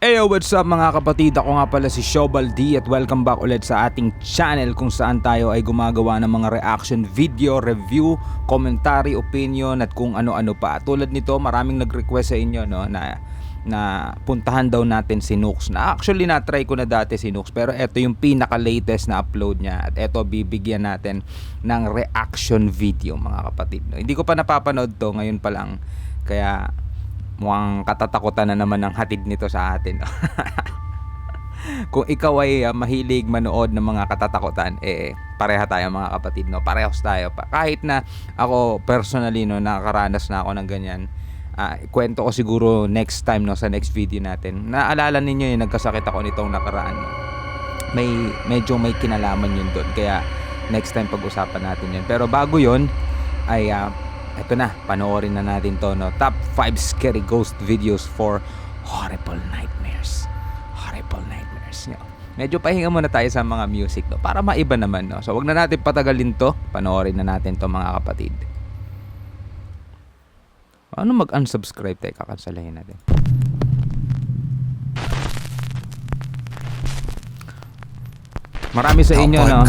Eyo, what's up mga kapatid? Ako nga pala si SHOPEE at welcome back ulit sa ating channel kung saan tayo ay gumagawa ng mga reaction video, review, commentary, opinion at kung ano-ano pa. Tulad nito, maraming nag-request sa inyo na puntahan daw natin si Nooks. Na actually na-try ko na dati si Nooks, pero eto yung pinaka-latest na upload niya at eto bibigyan natin ng reaction video mga kapatid. Hindi ko pa napapanood to, ngayon pa lang. Kaya mukhang katatakutan na naman ang hatid nito sa atin. Kung ikaw ay mahilig manood ng mga katatakutan, pareha tayo mga kapatid, no? Parehas tayo pa. Kahit na ako personally, no, nakakaranas na ako ng ganyan. Kwento ko siguro next time, no, sa next video natin. Naalala ninyo yung nagkasakit ako nitong nakaraan, no? Medyo may kinalaman yun doon. Kaya next time pag-usapan natin yun. Pero bago yun ay ito na, panoorin na natin to, no? Top 5 scary ghost videos for horrible nightmares. Horrible nightmares, no? Medyo pahinga muna tayo sa mga music, no? Para maiba naman, no? So wag na natin patagalin to. Panoorin na natin to mga kapatid. Ano mag-unsubscribe tayo? Kakansalahin natin. Marami sa inyo, no?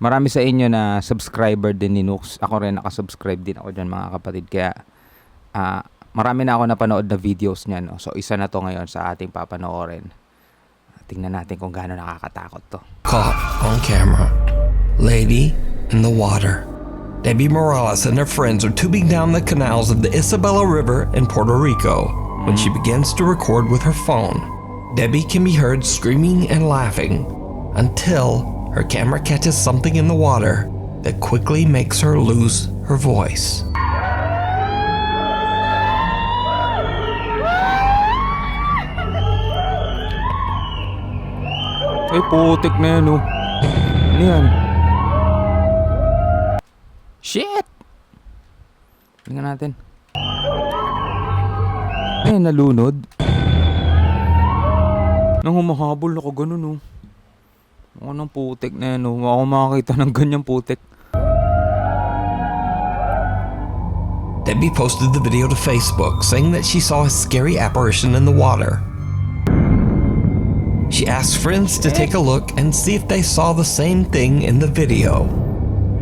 Marami sa inyo na subscriber din ni Nooks. Ako rin nakasubscribe din ako dyan mga kapatid. Kaya marami na ako napanood na videos niya, no? So isa na to ngayon sa ating papanoorin. Tingnan natin kung gaano nakakatakot to. Caught on camera. Lady in the water. Debbie Morales and her friends are tubing down the canals of the Isabella River in Puerto Rico when she begins to record with her phone. Debbie can be heard screaming and laughing until her camera catches something in the water that quickly makes her lose her voice. Ay, putik na yan, oh. Ano yan? Shit! Tingnan natin. Ay, nalunod. Nang humahabol ako ganun, oh. Ako ng putik na yan, oh. Ako makakita ng ganyang putik. Debbie posted the video to Facebook saying that she saw a scary apparition in the water. She asked friends to take a look and see if they saw the same thing in the video.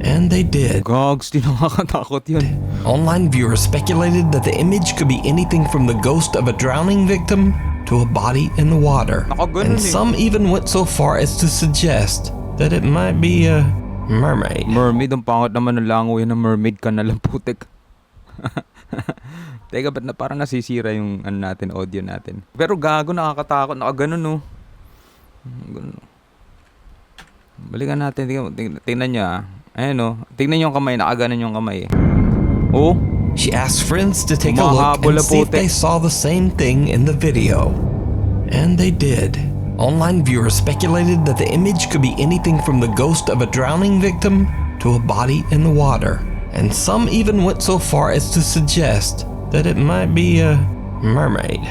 And they did. Gogs, di nakakatakot yun. Online viewers speculated that the image could be anything from the ghost of a drowning victim to a body in the water. And some even went so far as to suggest that it might be a mermaid. Mermaid? Ang pangat naman ng lango yan ng mermaid ka na lang, putik. Teka, ba't na parang nasisira yung natin, audio natin? Pero gago, nakakatakot. Nakaganon, no? Ganun. Balikan natin. Tingnan nyo, Ayan, no? Tingnan nyo yung kamay. Nakaganon yung kamay, Oh? She asked friends to take a look and see if they saw the same thing in the video. And they did. Online viewers speculated that the image could be anything from the ghost of a drowning victim to a body in the water. And some even went so far as to suggest that it might be a mermaid.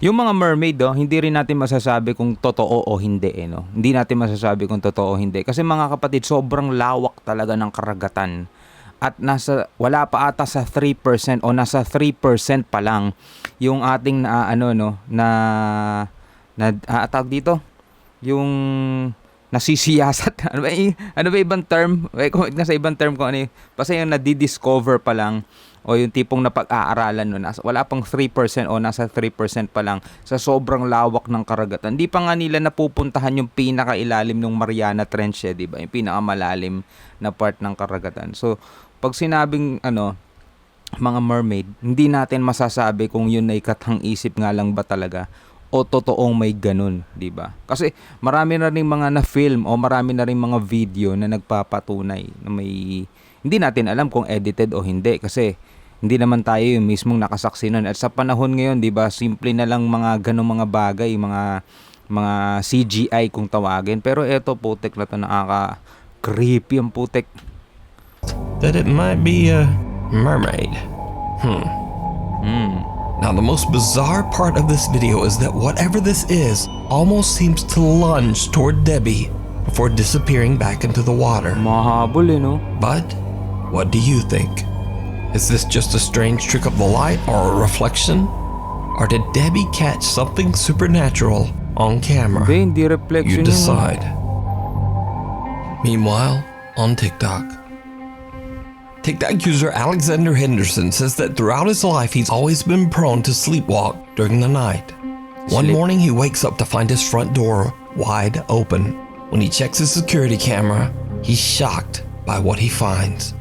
Yung mga mermaid, hindi rin natin masasabi kung totoo o hindi, no? Hindi natin masasabi kung totoo o hindi. Kasi mga kapatid, sobrang lawak talaga ng karagatan. At wala pa ata sa 3% o nasa 3% pa lang yung ating tawag dito, yung nasisiyasat. Ano ba ibang term? Kung nasa ibang term ko ano, basta yung nadidiscover pa lang o yung tipong napag-aaralan nun, wala pang 3% o nasa 3% pa lang sa sobrang lawak ng karagatan. Hindi pa nga nila napupuntahan yung pinakailalim ng Mariana Trench, di ba? Yung pinakamalalim na part ng karagatan. So, pag sinabing mga mermaid, hindi natin masasabi kung yun ay katang-isip nga lang ba talaga o totoong may ganun, di ba? Kasi marami na rin mga na-film o marami na rin mga video na nagpapatunay na may, hindi natin alam kung edited o hindi kasi hindi naman tayo yung mismong nakasaksi nun. At sa panahon ngayon, di ba, simple na lang mga ganung mga bagay, mga CGI kung tawagin. Pero eto, putik na to, nakaka-creepy ang putik. That it might be a mermaid. Now the most bizarre part of this video is that whatever this is almost seems to lunge toward Debbie before disappearing back into the water. Mahabol, no? But what do you think? Is this just a strange trick of the light or a reflection? Or did Debbie catch something supernatural on camera? Hindi reflection You decide. Meanwhile, on TikTok user Alexander Henderson says that throughout his life he's always been prone to sleepwalk during the night. One morning he wakes up to find his front door wide open. When he checks his security camera, he's shocked by what he finds.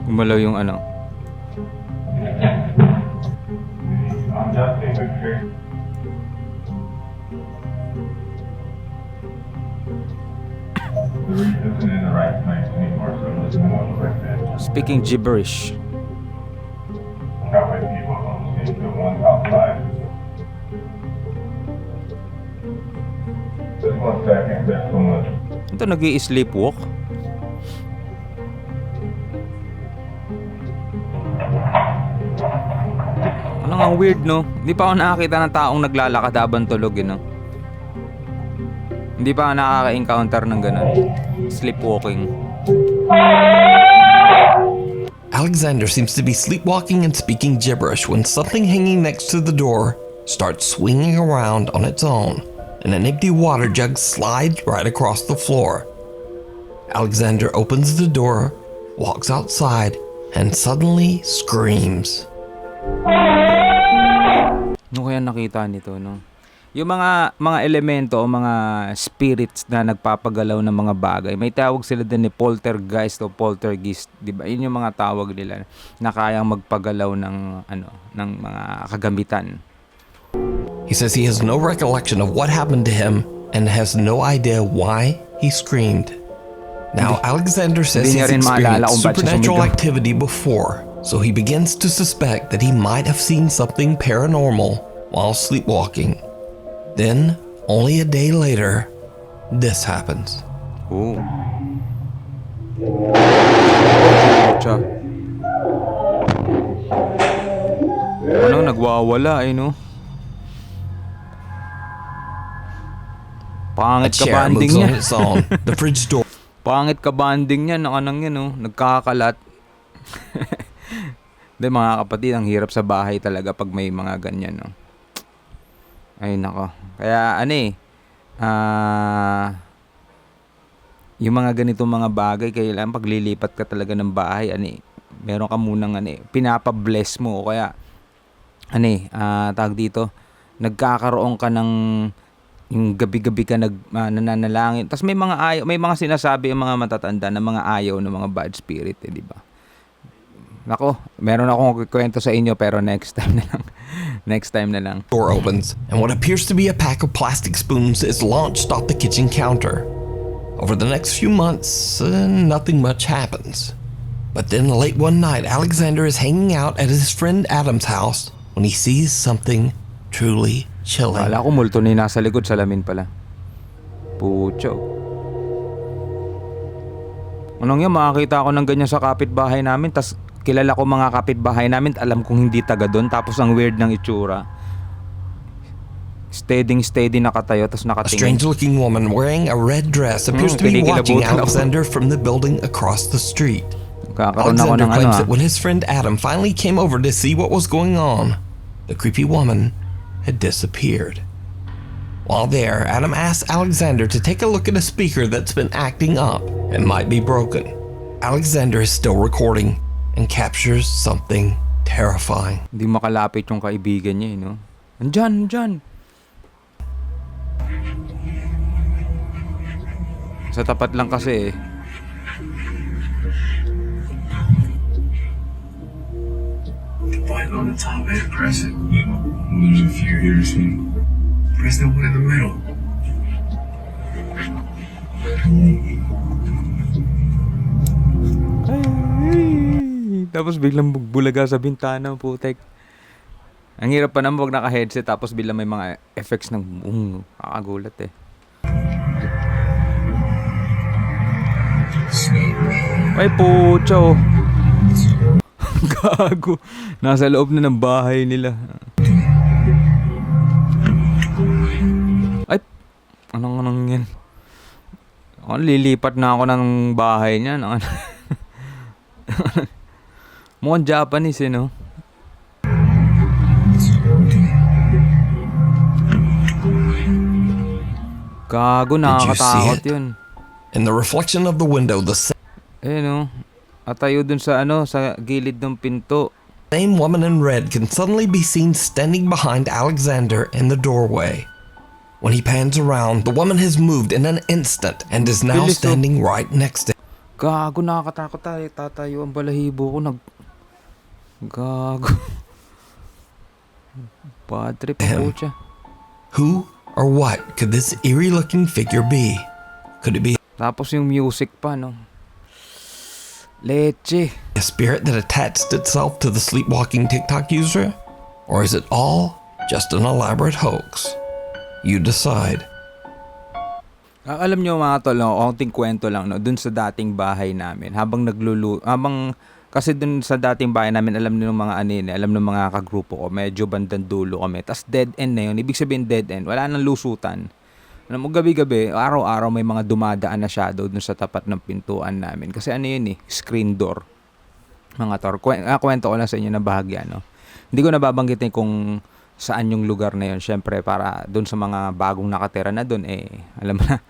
Gumalaw yung ano. Speaking gibberish. Ito nag-i-sleepwalk. Ano nga weird, no? Hindi pa ako nakakita ng taong naglalakad habang tulog, no? Hindi pa ako nakaka-encounter ng ganun. Sleepwalking. Alexander seems to be sleepwalking and speaking gibberish when something hanging next to the door starts swinging around on its own, and an empty water jug slides right across the floor. Alexander opens the door, walks outside, and suddenly screams. Ano kaya nakita nito, no? Yung mga elemento o mga spirits na nagpapagalaw ng mga bagay, may tawag sila din ni poltergeist o poltergeist, 'di ba? Yun yung mga tawag nila na kayang magpagalaw ng ng mga kagamitan. He says he has no recollection of what happened to him and has no idea why he screamed. Now, Alexander says he's experienced supernatural activity before, so he begins to suspect that he might have seen something paranormal while sleepwalking. Then, only a day later, this happens. Oh. Cha. Ano, nagwawala no? Pangit ka banding niya. The fridge door. Pangit ka banding niya, anong yan, no? Nagkakalat. Hindi, mga kapatid, ang hirap sa bahay talaga pag may mga ganyan, no? Ay, nako. Kaya, yung mga ganitong mga bagay, kailangan paglilipat ka talaga ng bahay, meron ka munang, pinapabless mo, o kaya, tawag dito, nagkakaroon ka ng, yung gabi-gabi ka nananalangin. Tapos may mga sinasabi ang mga matatanda na mga ayaw ng mga bad spirit, di ba? Nako, meron akong kwento sa inyo pero next time na lang. Next time na lang. Door opens and what appears to be a pack of plastic spoons is launched off the kitchen counter. Over the next few months, nothing much happens. But then late one night, Alexander is hanging out at his friend Adam's house when he sees something truly chilling. Kala ko Multong na nasa likod, salamin pala. Pucho. Anong yan, makakita ako ng ganyan sa kapitbahay namin, tas kilala ko mga kapitbahay namin, alam kong hindi taga doon, tapos ang weird ng itsura. Steady nakatayo, tapos A nakatingin. strange-looking woman wearing a red dress appears to be watching Alexander from the building across the street. Alexander claims that when his friend Adam finally came over to see what was going on, the creepy woman had disappeared. While there, Adam asks Alexander to take a look at a speaker that's been acting up and might be broken. Alexander is still recording and captures something terrifying. Hindi makalapit yung kaibigan niya, no? Andyan. Sa tapat lang kasi, The button on the top, press it. There's a few here, see? Press the one in the middle. Tapos biglang bulaga sa bintana, putek. Ang hirap pa naman pag naka-headset tapos biglang may mga effects ng kakagulat eh. Ay pucho. Gago. Nasa loob na ng bahay nila. Anong yan? Lilipat na ako ng bahay niyan. Mukhang Japanese no? Gago, nakakatakot it? yun. In the reflection of the window, the No? Atayo dun sa sa gilid ng pinto. same woman in red can suddenly be seen standing behind Alexander in the doorway. When he pans around, the woman has moved in an instant and is now Bilis, oh. standing right next to him. Gago, nakakatakot tayo. Tatayo ang balahibo ko. Gago. Bad trip ang putya. Who or what could this eerie-looking figure be? Could it be Tapos yung music pa, no? Leche. a spirit that attached itself to the sleepwalking TikTok user? Or is it all just an elaborate hoax? You decide. Alam nyo mga tol, no, konting kwento lang, no, dun sa dating bahay namin, kasi dun sa dating bahay namin, alam nyo mga alam ng mga kagrupo ko, medyo bandang dulo kami, tas dead end na yun, ibig sabihin dead end, wala nang lusutan. Alam mo, gabi-gabi, araw-araw may mga dumadaan na shadow dun sa tapat ng pintuan namin, kasi yun screen door, mga tol. Kwento ko lang sa inyo na bahagya, no. Hindi ko nababanggitin kung saan yung lugar na yun. Syempre, para doon sa mga bagong nakatira na doon, alam mo na,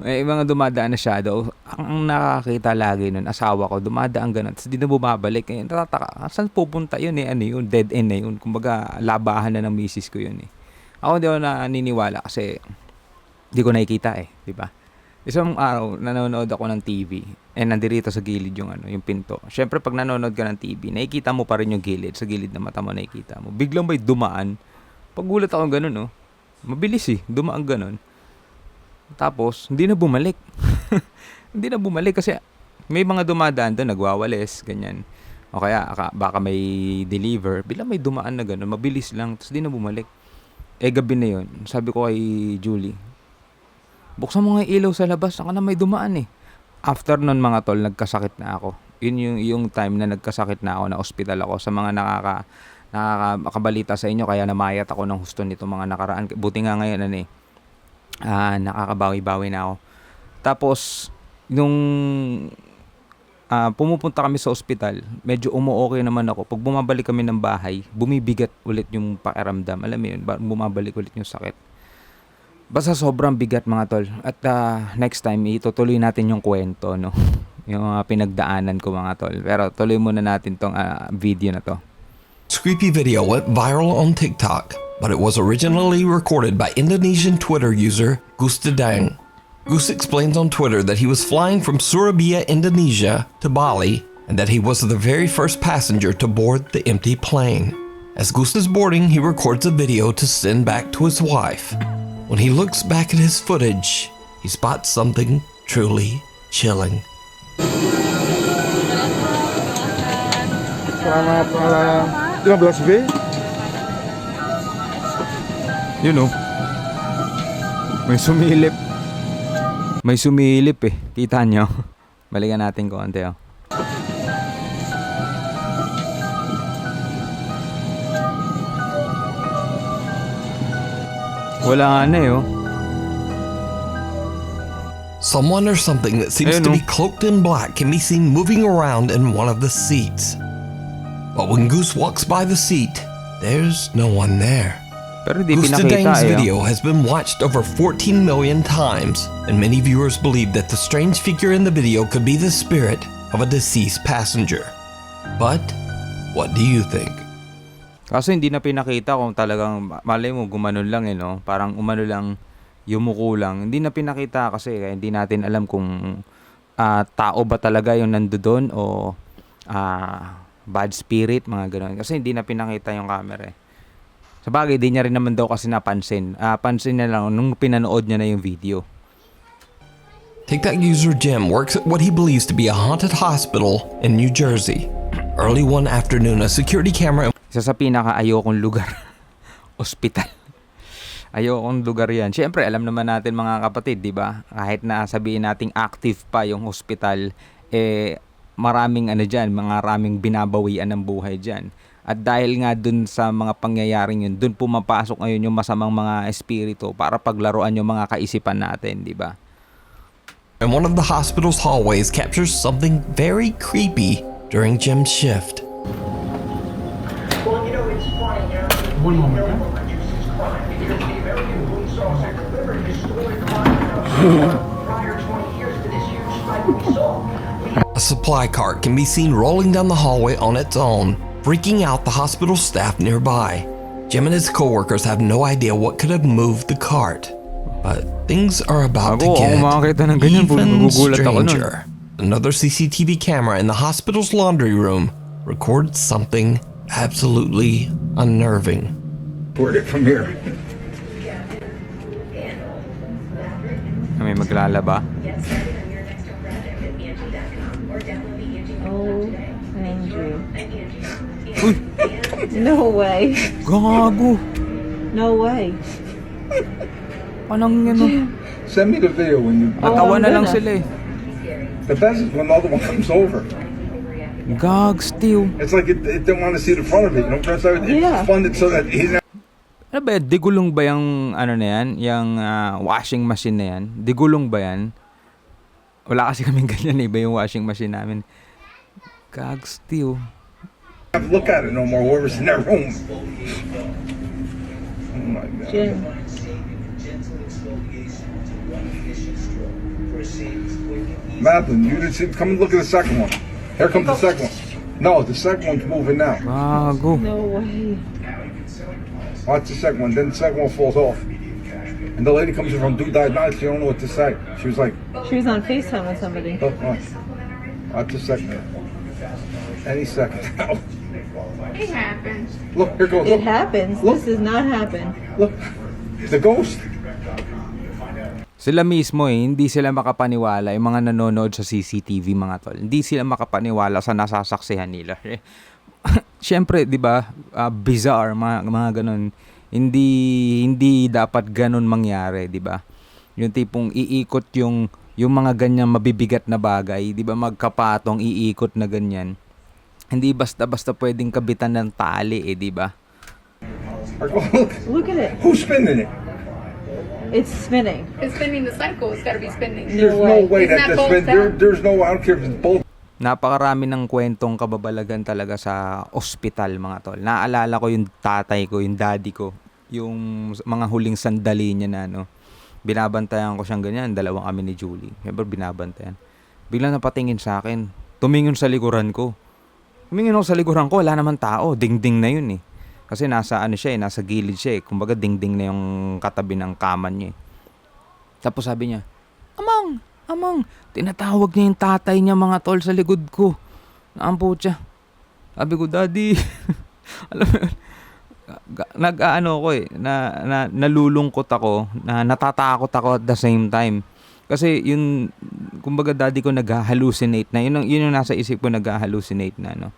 may mga dumadaan na shadow. Ang nakakita lagi nun, asawa ko, dumadaan ganun, tapos di na bumabalik. Natataka, saan pupunta yun yun, dead end na yun. Kumbaga, labahan na ng misis ko yun Ako hindi ako naniniwala kasi di ko nakikita di ba? Isang araw, nanonood ako ng TV, nandirito sa gilid yung pinto. Syempre, pag nanonood ka ng TV, nakikita mo pa rin yung gilid, sa gilid na mata mo nakikita mo. Biglang may dumaan. Pagulat ako ganun, mabilis dumaan ganun. Tapos, hindi na bumalik. Hindi na bumalik kasi may mga dumadaan doon, nagwawalis, ganyan. O kaya, baka may deliver, biglang may dumaan na ganun, mabilis lang, tapos hindi na bumalik. Gabi na yun, sabi ko kay Julie, buksan mo nga yung ilaw sa labas, saka na may dumaan After nun mga tol, nagkasakit na ako. Yun yung time na nagkasakit na ako, na ospital ako. Sa mga nakakabalita sa inyo, kaya namayat ako ng husto nito mga nakaraan. Buti nga ngayon, nakakabawi-bawi na ako. Tapos, nung pumupunta kami sa ospital, medyo umu-okay naman ako. Pag bumabalik kami ng bahay, bumibigat ulit yung pakiramdam. Alam mo yun, bumabalik ulit yung sakit. Basta sobrang bigat mga tol. At next time, itutuloy natin yung kwento, no? Yung pinagdaanan ko mga tol. Pero tuloy muna natin tong video na to. This creepy video went viral on TikTok, but it was originally recorded by Indonesian Twitter user Gustadang. Gus explains on Twitter that he was flying from Surabaya, Indonesia to Bali, and that he was the very first passenger to board the empty plane. As Gus is boarding, he records a video to send back to his wife. When he looks back at his footage, he spots something truly chilling. Selamat malam. 15B. Yun may sumilip. May sumilip Kita nyo? Balikan natin konti Wala nga na Someone or something that seems to be cloaked in black can be seen moving around in one of the seats. But when Goose walks by the seat, there's no one there. Pero di Goose pinakita Dang's video has been watched over 14 million times, and many viewers believe that the strange figure in the video could be the spirit of a deceased passenger. But what do you think? Kaso hindi na pinakita kung talagang, malay mo, gumanon lang Parang umano lang, yumuko lang. Hindi na pinakita kasi kaya hindi natin alam kung tao ba talaga yung nandoon o bad spirit, mga gano'n. Kasi hindi na pinakita yung camera Sabagay, di niya rin naman daw kasi napansin. Pansin niya lang nung pinanood niya na yung video. TikTok user Jim works at what he believes to be a haunted hospital in New Jersey. Early one afternoon, a security camera... Isa sa pinaka-ayokong lugar, ospital. Ayokong lugar yan. Siyempre, alam naman natin mga kapatid, di ba? Kahit na sabihin nating active pa yung hospital, maraming maraming binabawian ng buhay dyan. At dahil nga dun sa mga pangyayaring yun, dun pumapasok ngayon yung masamang mga espiritu para paglaruan yung mga kaisipan natin, di ba? And one of the hospital's hallways captures something very creepy during Jim's shift. One moment, A supply cart can be seen rolling down the hallway on its own, freaking out the hospital staff nearby. Jim and his coworkers have no idea what could have moved the cart, but things are about to Ako, get kung makakita ng ganyan, even gugulat ako nun. stranger. Another CCTV camera in the hospital's laundry room records something absolutely unnerving. Word it from here. May maglalaba. Oh, Andrew. No way. Gago! No way. Anong yun? Send me the video when you. Natawa I'm na lang gonna. sila eh. The best is when the other one comes over. Gags, Teo. It's like it didn't want to see the front of it. You know, it's Yeah. funded so that he's not. Ano ba yan? Digulong ba yung ano na yan? Yung washing machine na yan? Digulong ba yan? Wala kasi kaming ganyan eh. Iba yung washing machine namin. Gags, Teo. Have to look at it no more. Whoever's in that room. Oh my God. Jim. Madeline, you didn't see. Come and look at the second one. Here comes the second one. No, the second one's moving now. Gago. No way. Watch the second one. Then the second one falls off. And the lady comes in from Do Die Night. She don't know what to say. She was like, She was on FaceTime with somebody. oh, watch. Watch the second one. Any second now. It happens. Look, here goes. It Look, happens. This does not happen. look. The ghost. Sila mismo eh, hindi sila makapaniwala, yung mga nanonood sa CCTV mga tol. Hindi sila makapaniwala sa nasasaksihan nila. Siyempre, 'di ba? Bizarre mga ganun. Hindi dapat ganun mangyari, 'di ba? Yung tipong iikot yung mga ganyang mabibigat na bagay, 'di ba? Magkapatong iikot na ganyan. Hindi basta-basta pwedeng kabitan ng tali eh, 'di ba? Look. Look at it. Who's spinning it? It's spinning. It's spinning the cycle. It's got to be spinning. There's no way Isn't that that the both spin. sound? There's no. I don't care if it's both. Napakarami ng kwentong kababalagan talaga sa ospital mga tol. Naalala ko yung tatay ko, yung daddy ko, yung mga huling sandali niya na ano. Binabantayan ko siyang ganyan, dalawang kami ni Julie. Siyempre binabantayan. Biglang napatingin sa akin, tumingin sa likuran ko. Tumingin ako sa likuran ko, wala naman tao, dingding na yun eh. Kasi nasa ano siya eh, nasa gilid siya eh. Kumbaga dingding na yung katabi ng kama niya eh. Tapos sabi niya, Amang, tinatawag niya yung tatay niya mga tol sa likod ko. Naampo siya. Sabi ko, Daddy, alam mo yun, nag-ano ko eh, nalulungkot ako, natatakot ako at the same time. Kasi yun, kumbaga daddy ko nag-hallucinate na, yun yung nasa isip ko, nag-hallucinate na, no.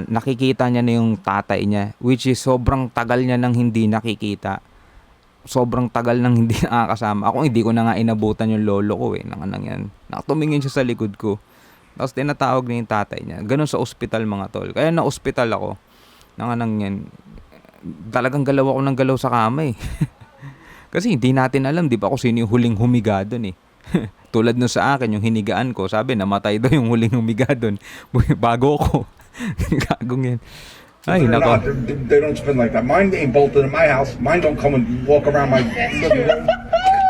Nakikita niya na yung tatay niya, which is sobrang tagal niya nang hindi nakikita. Sobrang tagal nang hindi nakakasama. Ako hindi ko na nga inabutan yung lolo ko eh. Yan. Nakatumingin siya sa likod ko. Tapos tinatawag na yung tatay niya. Ganun sa ospital mga tol. Kaya na ospital ako. Yan. Talagang galaw ako ng galaw sa kama eh. Kasi hindi natin alam, di ba, kung sino yung huling humiga doon eh. Tulad no sa akin, yung hinigaan ko, sabi, namatay daw yung huling humiga doon. Bago ko. Gagong yan. Ay, They're nako. not. They don't spin like that. Mine ain't bolted in my house. Mine don't come and walk around my living room.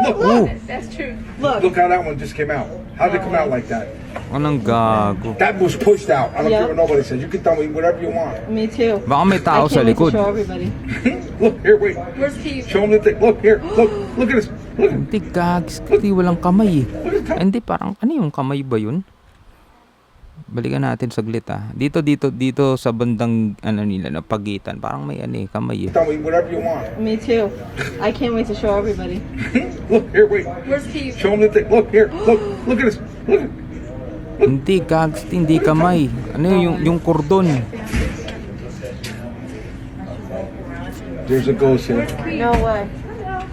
Look, That's true. look how that one just came out. How'd it come out like that? Anong gago? That was pushed out. I don't Yeah. care what nobody says. You can tell me whatever you want. Me too. Baka may I tao sa can't wait to likod. show everybody. Look here, wait. Where's Steve? Show them the thing. Look here. Look at this. Look. Hindi, gags. Kasi walang kamay eh. Hindi, parang, ano yung kamay ba yun? Balikan natin saglit ah. Dito sa bandang, ano nila, na pagitan. Parang may kamay eh. Tell me whatever you want. Me too. I can't wait to show everybody. Look here, wait. Where's Steve? Show them the thing. Look here. Look at this. Look. Hindi, gags. Hindi kamay. Ano yung kordon? There's a ghost here. No way.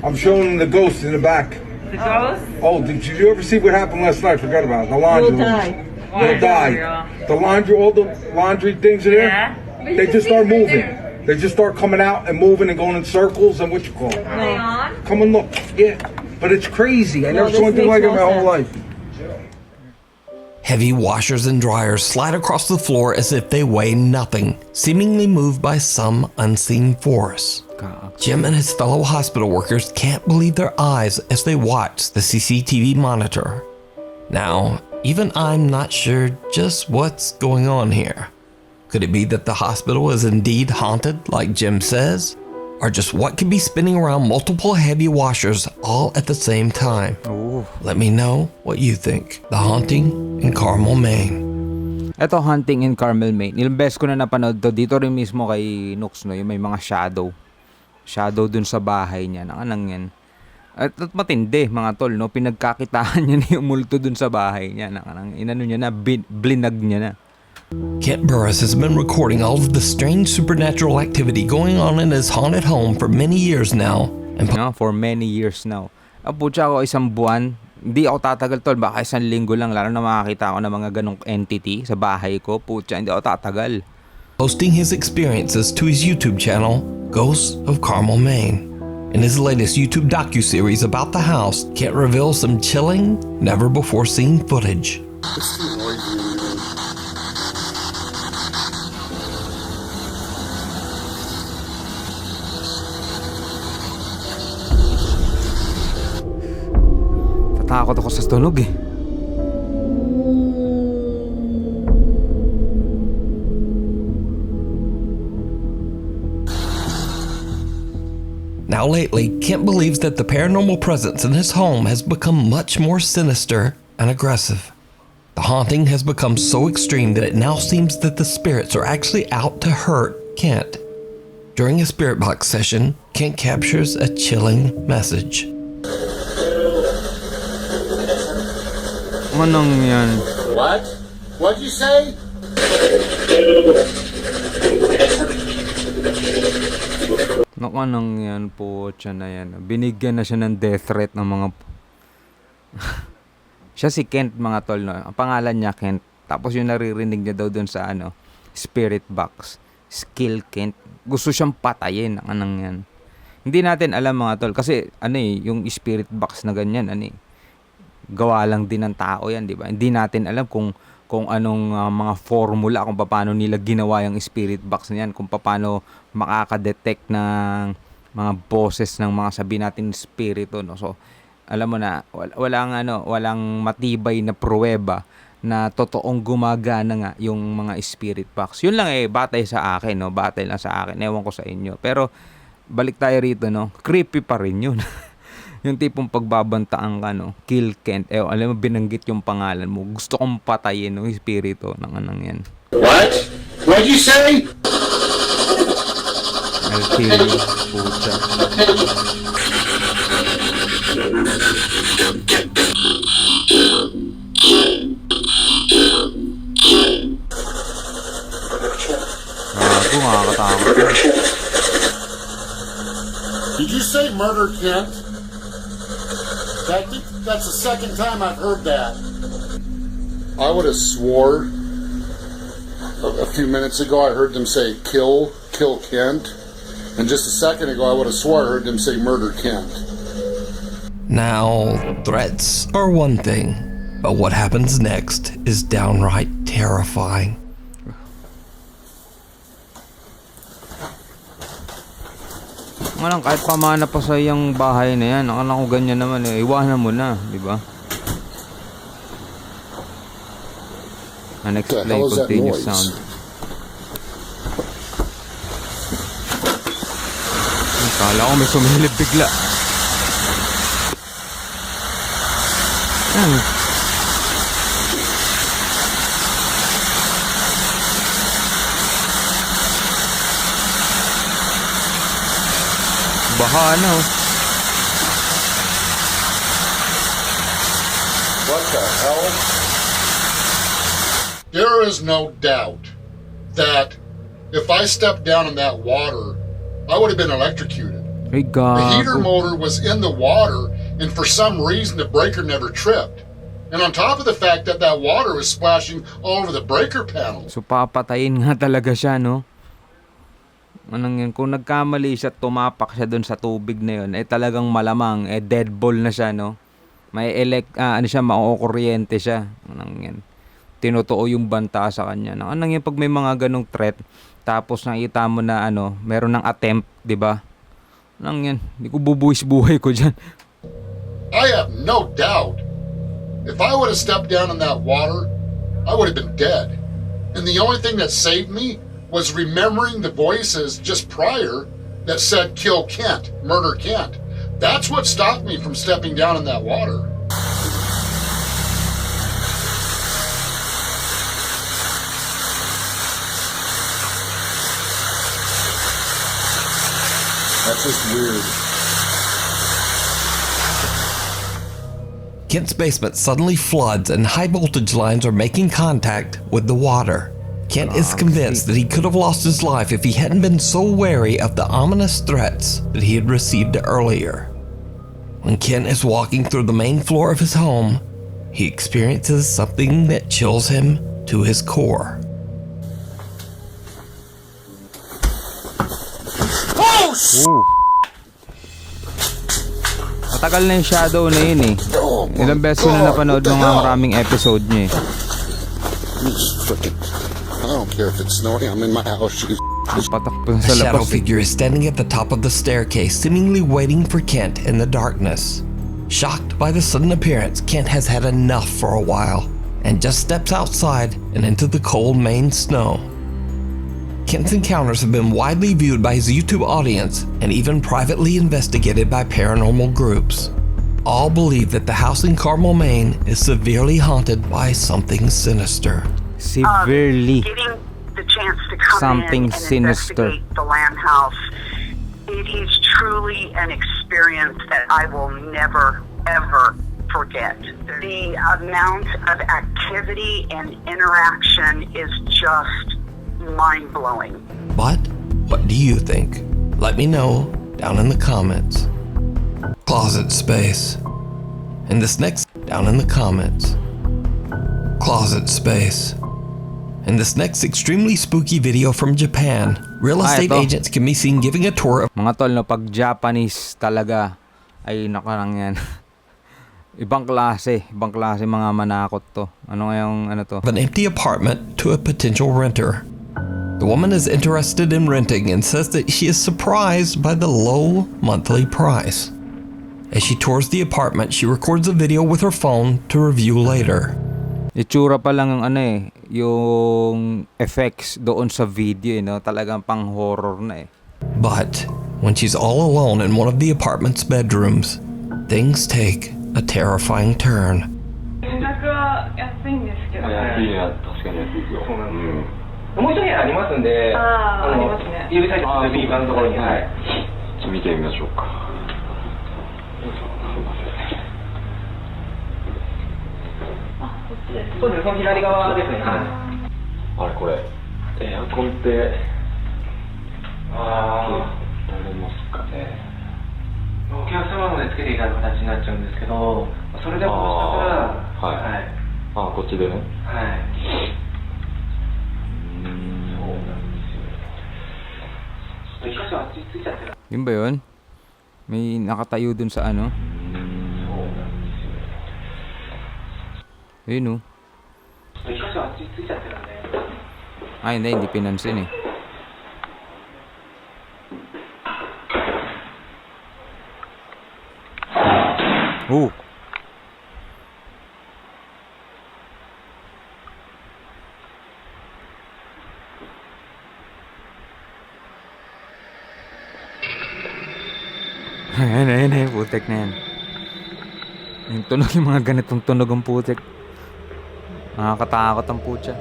I'm showing them the ghost in the back. The ghost? Oh, did you ever see what happened last night? Forgot about it. The laundry You'll room. die. You'll die. The laundry, all the laundry things are there. Yeah. They just start moving. They just start coming out and moving and going in circles and what you call it. Are they on? Come and look. Yeah. But it's crazy. I No, never saw this anything like makes it in my no whole life. Heavy washers and dryers slide across the floor as if they weigh nothing, seemingly moved by some unseen force. Jim and his fellow hospital workers can't believe their eyes as they watch the CCTV monitor. Now, even I'm not sure just what's going on here. Could it be that the hospital is indeed haunted, like Jim says? Or just what could be spinning around multiple heavy washers all at the same time? Oh. Let me know what you think. The Haunting in Carmel, Maine. Ito, Hunting in Carmel, Maine. Ilang beses ko na napanood to. Dito rin mismo kay Nooks, no? Yung may mga shadow. Shadow dun sa bahay niya. Nakanang yan. At matindi, mga tol, no? Pinagkakitaan niya na yung multo dun sa bahay niya. Nakanang, inano niya na, blinag niya na. Kent Burris has been recording all of the strange supernatural activity going on in his haunted home for many years now. And No, for many years now. Putya ako, isang buwan. Hindi ako tatagal, tol. Baka isang linggo lang. Lalo na makakita ako ng mga ganong entity sa bahay ko. Putya, hindi ako tatagal. posting his experiences to his YouTube channel, Ghosts of Carmel, Maine. In his latest YouTube docuseries about the house, Kent reveals some chilling, never-before-seen footage. Tatakot ako sa tunog eh. Now lately, Kent believes that the paranormal presence in his home has become much more sinister and aggressive. The haunting has become so extreme that it now seems that the spirits are actually out to hurt Kent. During a spirit box session, Kent captures a chilling message. Anong yan? What? What'd you say? Anong yan po siya na yan. Binigyan na siya ng death threat ng mga... Siya si Kent, mga tol, no? Ang pangalan niya Kent. Tapos yung naririnig niya daw dun sa spirit box. Skill Kent. Gusto siyang patayin. Anong yan. Hindi natin alam, mga tol. Kasi yung spirit box na ganyan, gawa lang din ng tao yan, di ba? Hindi natin alam kung anong mga formula, kung paano nila ginawa yung spirit box na yan, kung paano makaka-detect ng mga boses ng mga sabi natin spirito, no? So, alam mo na, walang matibay na pruweba na totoong gumagana nga yung mga spirit box. Yun lang batay sa akin, no? Batay lang sa akin. Ewan ko sa inyo. Pero, balik tayo rito, no? Creepy pa rin yun. Yung tipong pagbabantaan ka, no? Kill Kent. Alam mo, binanggit yung pangalan mo. Gusto kong patayin, no? Espiritu ng anang yan. What? What'd you say? I'll kill you. Pucha. Nakakatakot. Did you say murder, Kent? I think that's the second time I've heard that. I would have swore a few minutes ago I heard them say kill Kent. And just a second ago I would have swore I heard them say murder Kent. Now, threats are one thing, but what happens next is downright terrifying. Kahit pamana pa sa iyang bahay na yan, ko ganyan naman iwanan mo na, di ba? Unexplained hell is that continuous noise? sound. Kala ko may sumilip bigla. Baha na What the hell? There is no doubt that if I stepped down in that water, I would have been electrocuted. Ay, The heater gago. motor was in the water, and for some reason the breaker never tripped. And on top of the fact that water was splashing all over the breaker panels. So papatayin nga talaga siya, no? Anong yun? Kung nagkamali siya, tumapak siya doon sa tubig na yun, talagang malamang, dead ball na siya, no? May maukuryente siya. Anong yun? Tinotoo yung banta sa kanya. Anong yun pag may mga ganong threat, tapos nakita mo na meron ng attempt, di ba? Anong yun? Hindi ko bubuwis buhay ko dyan. I have no doubt. If I would have stepped down in that water, I would have been dead. And the only thing that saved me was remembering the voices just prior that said kill Kent, murder Kent. That's what stopped me from stepping down in that water. That's just weird. Kent's basement suddenly floods and high voltage lines are making contact with the water. Kent is convinced that he could have lost his life if he hadn't been so wary of the ominous threats that he had received earlier. When Kent is walking through the main floor of his home, he experiences something that chills him to his core. Ooh. Matagal na yung shadow na yun eh. Ilang beses ko na napanood ng mga maraming episode niya eh. I don't care if it's snowing. I'm in my house. Patakbo A sa shadow labas eh. figure is standing at the top of the staircase, seemingly waiting for Kent in the darkness. Shocked by the sudden appearance, Kent has had enough for a while and just steps outside and into the cold Maine snow. Kent's encounters have been widely viewed by his YouTube audience and even privately investigated by paranormal groups. All believe that the house in Carmel, Maine is severely haunted by something sinister. Severely. Getting the chance to come Something in and sinister. investigate the land house, it is truly an experience that I will never, ever forget. The amount of activity and interaction is just mind-blowing. But what do you think? Let me know down in the comments. Closet space. In this next down in the comments. Closet space. In this next extremely spooky video from Japan, real estate ito. agents can be seen giving a tour of Mga tol, no, pag Japanese talaga, ay nakarang yan. Ibang klase mga manakot to. Ano to? an empty apartment to a potential renter. The woman is interested in renting and says that she is surprised by the low monthly price. As she tours the apartment, she records a video with her phone to review later. Itsura pa lang yung yung effects doon sa video, talagang pang horror na eh. But when she's all alone in one of the apartment's bedrooms, things take a terrifying turn. 金額は安いんですけど、安いね、確かに安いですよ。そうなんですよ。もう一部屋ありますんで、ありますね。指先の右側のところに、はい。ちょっと見てみましょうか。そうですね、その左側ですね。はい。あれこれ、エアコンってられますかね。お客様のでつけていただく形になっちゃうんですけど、それでこうしたら、はい。あ、こっちでね。はい。そうなんですよ。一箇所あっちについちゃってる。Yun ba yun? May nakatayo dun sa ano? そうなんですよ。Ayun一箇所あっちについちゃってるんで。Ay, hindi pinansin eh. Oh! Ayan, putik na yan. Yung tunog, yung mga ganitong tunog ang putik. Nakakatakot ang putya.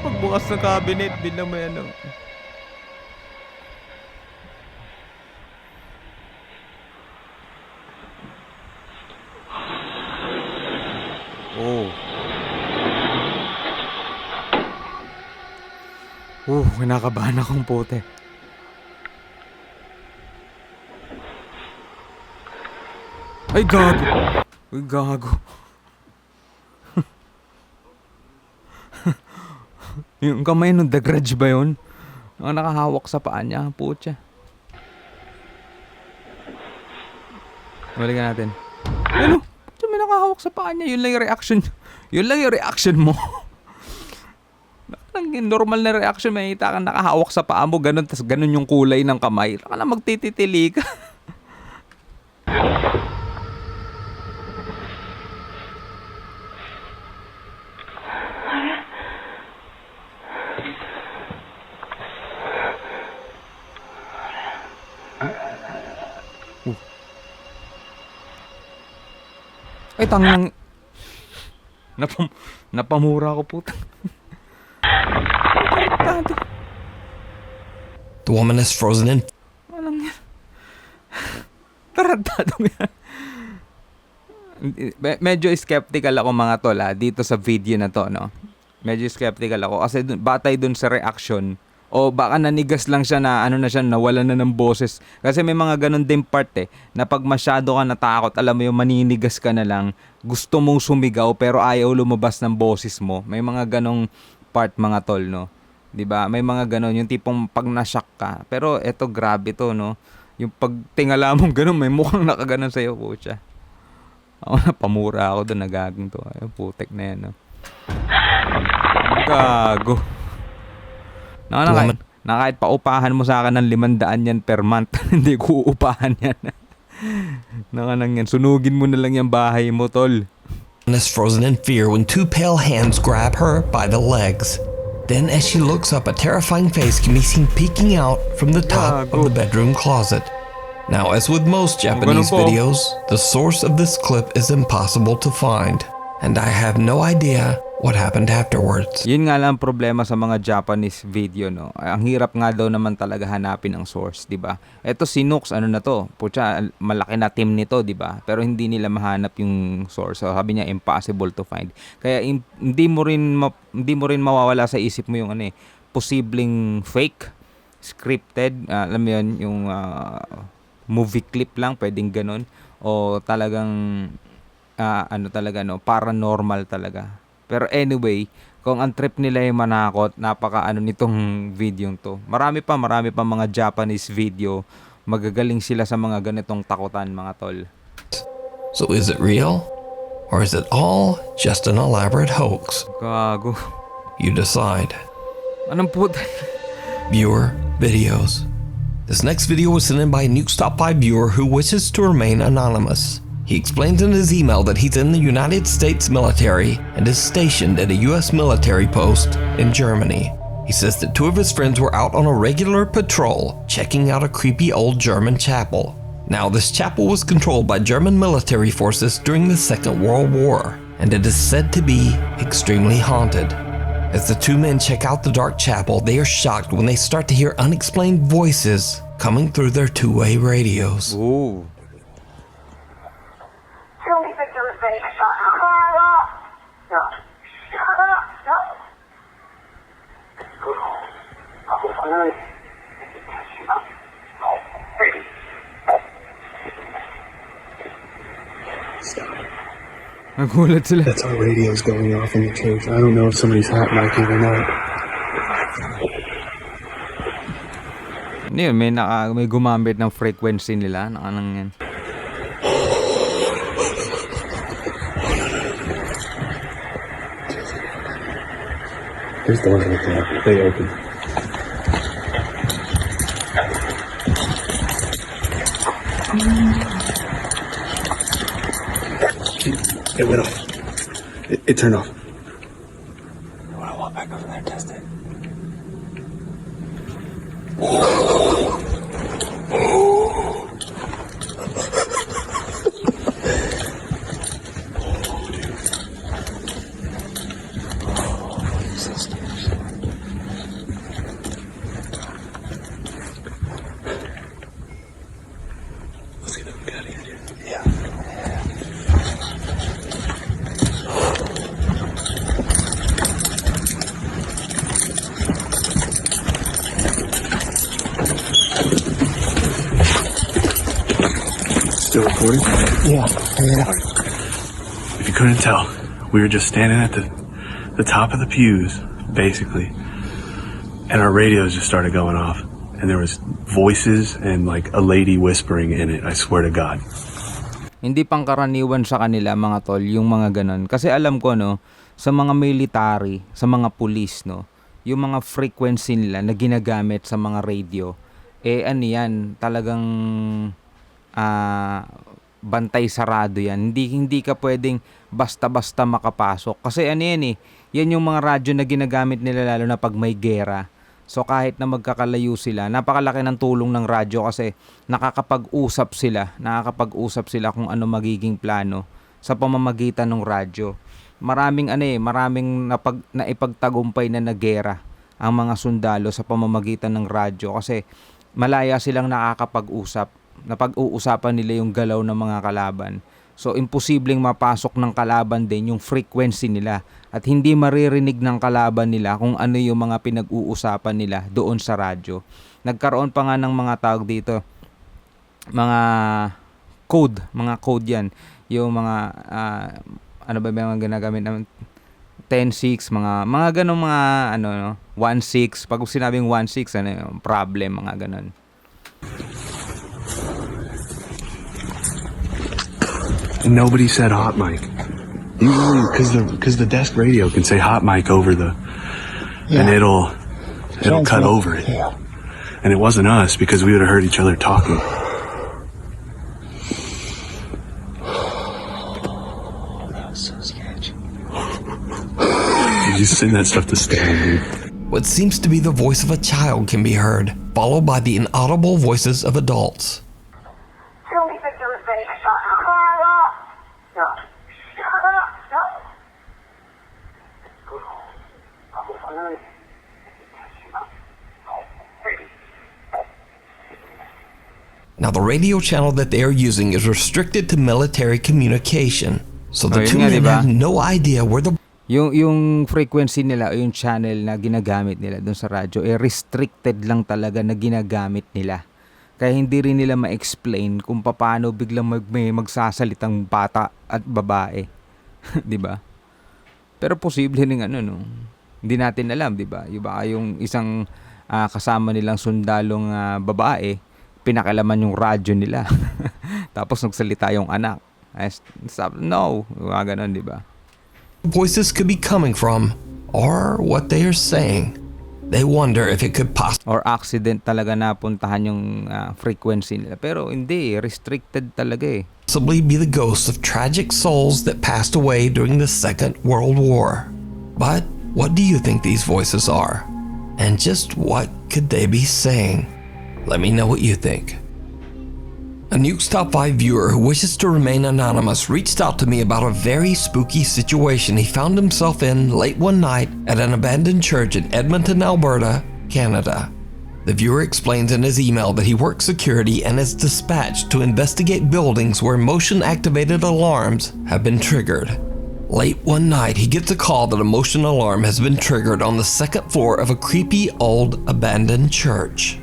Pagbukas ng cabinet, din na may ano. Kinakabahan akong puti. Ay, gago. Uy, gago. Yung kamay nun, The Grudge ba yun? Ang nakahawak sa paa niya, putya. Balikan natin. Ano? Putya, may nakahawak sa paa niya. Yun lang yung reaction. Yun lang yung reaction mo. Normal na reaction, may kita kang nakahawak sa paa mo, ganun, tas ganun yung kulay ng kamay. Kala magtititili ka. Ay, tangang... Napamura ko, puta. The woman is frozen in. Walang yan. Tarantado yan. Medyo skeptical ako mga tol dito sa video na to, no? Medyo skeptical ako kasi batay dun sa reaction o baka nanigas lang siya na ano na siya, nawala na ng boses. Kasi may mga ganun din part na pag masyado ka natakot, alam mo yung maninigas ka na lang, gusto mong sumigaw pero ayaw lumabas ng boses mo. May mga ganong part mga tol, no? 'Di ba? May mga ganon yung tipong pag na-shock ka. Pero eto grabe to, no? Yung pag tingala mong ganon, may mukhang nakaganon sa iyo, putya. Ako napamura ako doon, nagaging to. Ay, putek na yan, no? Gago. Na kahit paupahan mo sa akin ng 500 yan per month, hindi ko uupahan yan. Nakanang yan, sunugin mo na lang yung bahay mo, tol. Is frozen in fear when two pale hands grab her by the legs. Then as she looks up, a terrifying face can be seen peeking out from the top of the bedroom closet. Now, as with most Japanese videos, the source of this clip is impossible to find, and I have no idea what happened afterwards. Yun nga lang problema sa mga Japanese video, no? Ang hirap nga daw naman talaga hanapin ang source, di ba? Eto si Nooks, ano na to? Pucha, malaki na team nito, di ba? Pero hindi nila mahanap yung source. So, sabi niya impossible to find. Kaya hindi mo rin mawawala sa isip mo yung posibleng fake, scripted, alam mo yun, yung movie clip lang, pwedeng ganun, o talagang paranormal talaga. Pero anyway, kung ang trip nila ay manakot, napaka nitong video to. Marami pa mga Japanese video. Magagaling sila sa mga ganitong takutan, mga tol. So is it real? Or is it all just an elaborate hoax? Gago. You decide. Anong puta? Viewer videos. This next video was sent in by a Nuke's Top 5 viewer who wishes to remain anonymous. He explains in his email that he's in the United States military and is stationed at a US military post in Germany. He says that two of his friends were out on a regular patrol, checking out a creepy old German chapel. Now, this chapel was controlled by German military forces during the Second World War, and it is said to be extremely haunted. As the two men check out the dark chapel, they are shocked when they start to hear unexplained voices coming through their two-way radios. Ooh. Nagulat sila. That's our radios going off in the church. I don't know if somebody's hot micing or not. Ano yun? May gumamit ng frequency nila. Nakanang yan. There's doors right there. They open. It went off. It turned off. I want to walk back over there and test it. Let's get out of here. Yeah. Still recording? Yeah. If you couldn't tell, we were just standing at the top of the pews, basically, and our radios just started going off, and there was voices and like a lady whispering in it. I swear to God. Hindi pangkaraniwan sa kanila mga tol yung mga ganon. Kasi alam ko no, sa mga military, sa mga police no, yung mga frequency nila na ginagamit sa mga radio, ano yan, talagang bantay sarado yan. Hindi ka pwedeng basta-basta makapasok. Kasi ano yan yan yung mga radyo na ginagamit nila lalo na pag may gera. So kahit na magkakalayo sila, napakalaki ng tulong ng radyo kasi nakakapag-usap sila kung ano magiging plano sa pamamagitan ng radyo. Maraming naipagtagumpay na nagera ang mga sundalo sa pamamagitan ng radyo kasi malaya silang nakakapag-usap. Napag-uusapan nila yung galaw ng mga kalaban. So imposibleng mapasok ng kalaban din yung frequency nila at hindi maririnig ng kalaban nila kung ano yung mga pinag-uusapan nila doon sa radyo. Nagkaroon pa nga ng mga tawag dito, mga code yan. Yung mga ano ba yung ginagamit namin, 10-6, mga ganong mga 1-6. Pag sinabing 1-6, yung problem, mga ganon. And nobody said hot mic. Usually, because the desk radio can say hot mic over and it'll cut over it. Yeah. And it wasn't us because we would have heard each other talking. That's so sketchy. You just send that stuff to Stan, dude. What seems to be the voice of a child can be heard, followed by the inaudible voices of adults. Now, the radio channel that they are using is restricted to military communication, so the two men have no idea where the yung frequency nila o yung channel na ginagamit nila doon sa radyo restricted lang talaga na ginagamit nila. Kaya hindi rin nila ma-explain kung paano biglang may magsasalitang bata at babae. 'Di ba? Pero posible ring hindi natin alam, 'di ba? Yung isang kasama nilang sundalong babae, pinakalaman yung radyo nila. Tapos nagsalita yung anak. No, ganon, di ba? Voices could be coming from, or what they are saying. They wonder if it could or accident talaga na puntahan yung frequency nila. Pero hindi, restricted talaga possibly be the ghosts of tragic souls that passed away during the Second World War. But what do you think these voices are? And just what could they be saying? Let me know what you think. A Nuke's Top 5 viewer who wishes to remain anonymous reached out to me about a very spooky situation he found himself in late one night at an abandoned church in Edmonton, Alberta, Canada. The viewer explains in his email that he works security and is dispatched to investigate buildings where motion-activated alarms have been triggered. Late one night, he gets a call that a motion alarm has been triggered on the second floor of a creepy old abandoned church.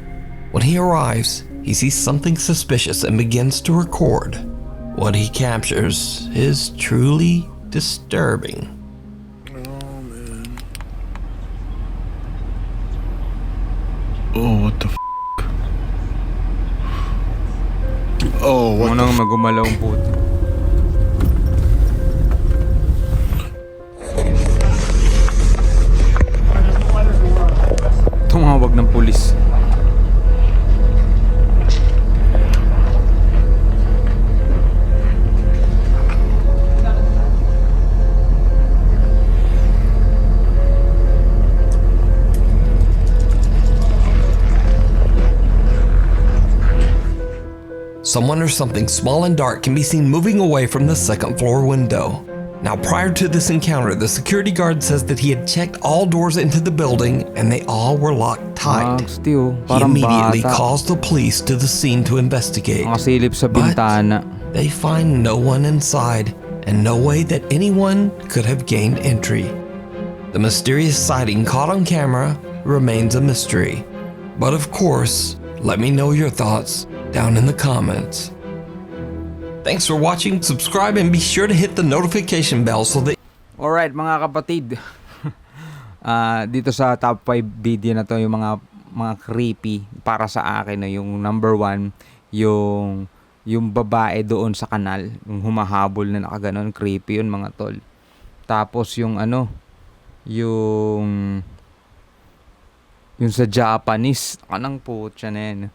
When he arrives, he sees something suspicious and begins to record. What he captures is truly disturbing. Oh, what the f***? Oh, what the f***? Magumalaw ang puto. Tumawag ng pulis. Someone or something small and dark can be seen moving away from the second floor window. Now, prior to this encounter, the security guard says that he had checked all doors into the building and they all were locked tight. He immediately calls the police to the scene to investigate. But they find no one inside and no way that anyone could have gained entry. The mysterious sighting caught on camera remains a mystery. But of course, let me know your thoughts down in the comments. Thanks for watching, subscribe, and be sure to hit the notification bell so that Alright mga kapatid. Dito sa top 5 video na to, yung mga creepy para sa akin, no? Yung number 1, yung babae doon sa kanal, yung humahabol na nakaganon, creepy yun mga tol. Tapos yung yung sa Japanese, kanang putya na yan.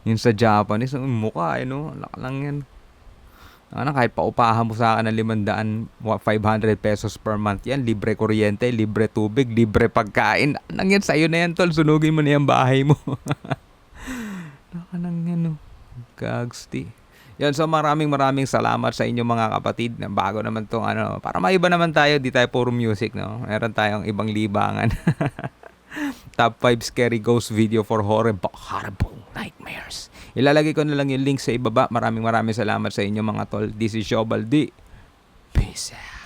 Yung sa Japanese, yung mukha, no? Laka lang yan. Kahit paupahan mo sa akin ng 500 pesos per month yan, libre kuryente, libre tubig, libre pagkain. Anong yan, sa'yo na yan tol, sunugin mo na yung bahay mo. Anong yan, no? Gagsti. Yan, so maraming salamat sa inyo mga kapatid. Bago naman tong para maiba naman tayo, di tayo puro music, no? Meron tayong ibang libangan. Top 5 scary ghost video for horrible nightmares. Ilalagay ko na lang yung link sa ibaba. Maraming salamat sa inyo mga tol. This is SHOPEE. Peace out.